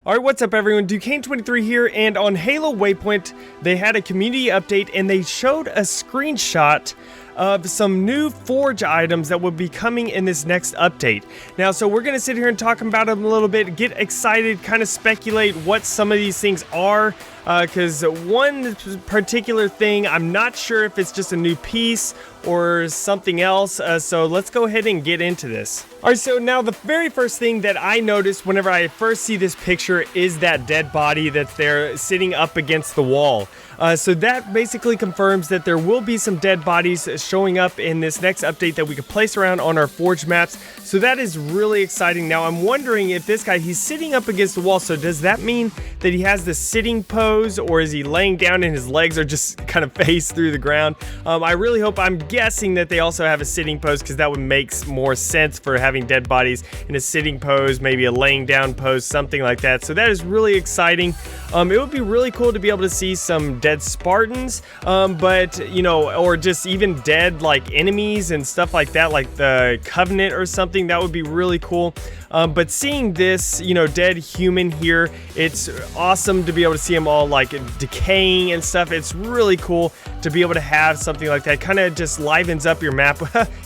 Alright, what's up everyone, Duquesne23 here, and on Halo Waypoint, they had a community update and they showed a screenshot of some new Forge items that will be coming in this next update. Now, so we're going to sit here and talk about them a little bit, get excited, kind of speculate what some of these things are, because one particular thing, I'm not sure if it's just a new piece or something else, so let's go ahead and get into this. Alright, so now the very first thing that I noticed whenever I first see this picture is that dead body that's there sitting up against the wall. So that basically confirms that there will be some dead bodies showing up in this next update that we can place around on our Forge maps. So that is really exciting. Now I'm wondering if this guy, he's sitting up against the wall, so does that mean that he has the sitting pose, or is he laying down and his legs are just kind of face through the ground? I really hope, I'm guessing that they also have a sitting pose, because that would make more sense for having dead bodies in a sitting pose, maybe a laying down pose, something like that. So that is really exciting. It would be really cool to be able to see some dead Spartans, but you know, or just even dead like enemies and stuff like that, like the Covenant or something. That would be really cool. But seeing this, you know, dead human here, it's awesome to be able to see them all like decaying and stuff. It's really cool to be able to have something like that. Kind of just livens up your map.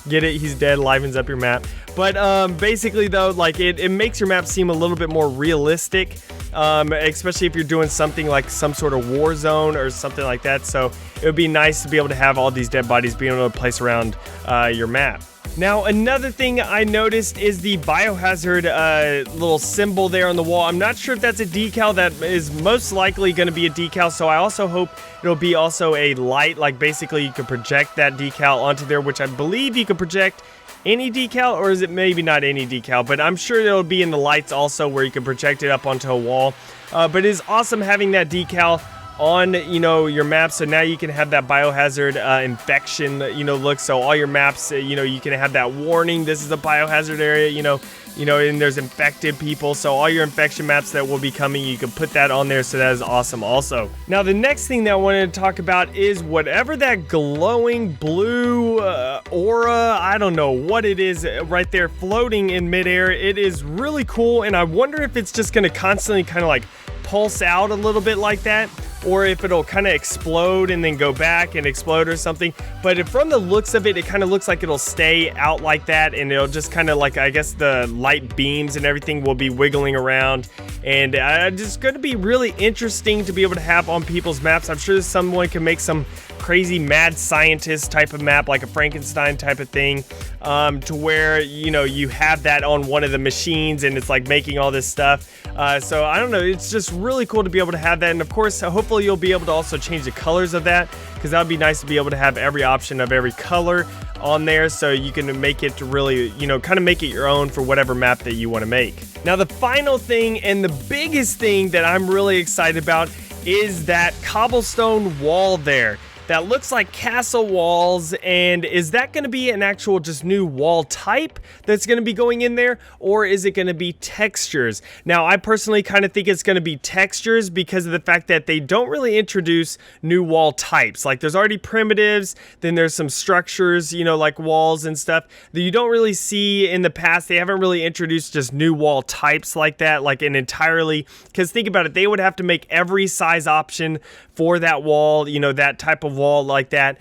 Get it? He's dead, livens up your map. But basically though, like it makes your map seem a little bit more realistic, especially if you're doing something like some sort of war zone or something like that. So it would be nice to be able to have all these dead bodies being able to place around your map. Now, another thing I noticed is the biohazard little symbol there on the wall. I'm not sure if that's a decal. That is most likely going to be a decal, so I also hope it'll be also a light, like basically you could project that decal onto there, which I believe you could project any decal, or is it maybe not any decal, but I'm sure it'll be in the lights also, where you can project it up onto a wall. But it is awesome having that decal on, you know, your map, so now you can have that biohazard infection, you know, look. So all your maps, you know, you can have that warning, this is a biohazard area, you know, and there's infected people. So all your infection maps that will be coming, you can put that on there, so that is awesome also. Now the next thing that I wanted to talk about is whatever that glowing blue aura, I don't know what it is right there floating in midair. It is really cool, and I wonder if it's just going to constantly kind of like pulse out a little bit like that, or if it'll kind of explode and then go back and explode or something. But from the looks of it, it kind of looks like it'll stay out like that, and it'll just kind of like, I guess the light beams and everything will be wiggling around, and it's going to be really interesting to be able to have on people's maps. I'm sure someone can make some crazy mad scientist type of map, like a Frankenstein type of thing, to where, you know, you have that on one of the machines and it's like making all this stuff. So I don't know, it's just really cool to be able to have that, and of course hopefully you'll be able to also change the colors of that, because that would be nice to be able to have every option of every color on there, so you can make it to really, you know, kind of make it your own for whatever map that you want to make. Now the final thing and the biggest thing that I'm really excited about is that cobblestone wall there. That looks like castle walls, and is that going to be an actual just new wall type that's going to be going in there, or is it going to be textures? Now I personally kind of think it's going to be textures, because of the fact that they don't really introduce new wall types. Like there's already primitives, then there's some structures, you know, like walls and stuff that you don't really see in the past. They haven't really introduced just new wall types like that, like an entirely, because think about it, they would have to make every size option for that wall, you know, that type of wall like that.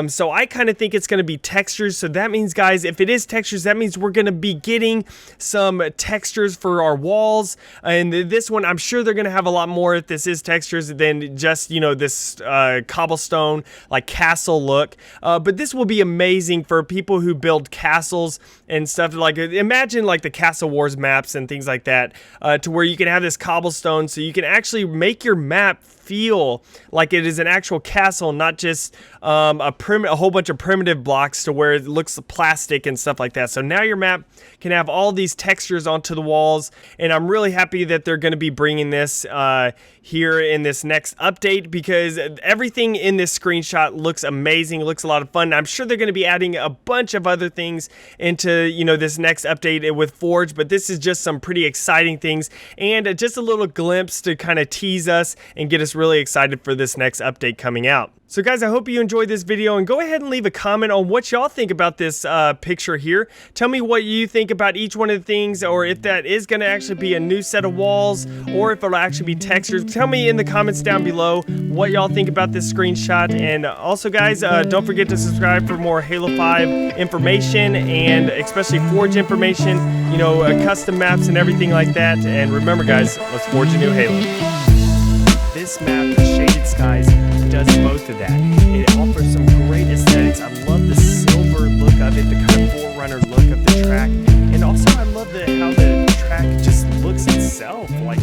So I kind of think it's going to be textures. So that means, guys, if it is textures, that means we're going to be getting some textures for our walls. And this one, I'm sure they're going to have a lot more if this is textures than just, you know, this cobblestone like castle look. But this will be amazing for people who build castles and stuff. Like imagine like the Castle Wars maps and things like that, to where you can have this cobblestone, so you can actually make your map feel like it is an actual castle, not just a whole bunch of primitive blocks to where it looks plastic and stuff like that. So now your map can have all these textures onto the walls, and I'm really happy that they're going to be bringing this here in this next update, because everything in this screenshot looks amazing, looks a lot of fun. I'm sure they're going to be adding a bunch of other things into, you know, this next update with Forge, but this is just some pretty exciting things, and just a little glimpse to kind of tease us and get us really excited for this next update coming out. So guys, guys, I hope you enjoyed this video, and go ahead and leave a comment on what y'all think about this picture here. Tell me what you think about each one of the things, or if that is going to actually be a new set of walls, or if it'll actually be textures. Tell me in the comments down below what y'all think about this screenshot. And also, guys, don't forget to subscribe for more Halo 5 information, and especially Forge information, you know, custom maps and everything like that. And remember, guys, let's forge a new Halo. This map, the Shaded Skies, does both of that. It offers some great aesthetics. I love the silver look of it, the kind of Forerunner look of the track, and also I love how the track just looks itself. Like,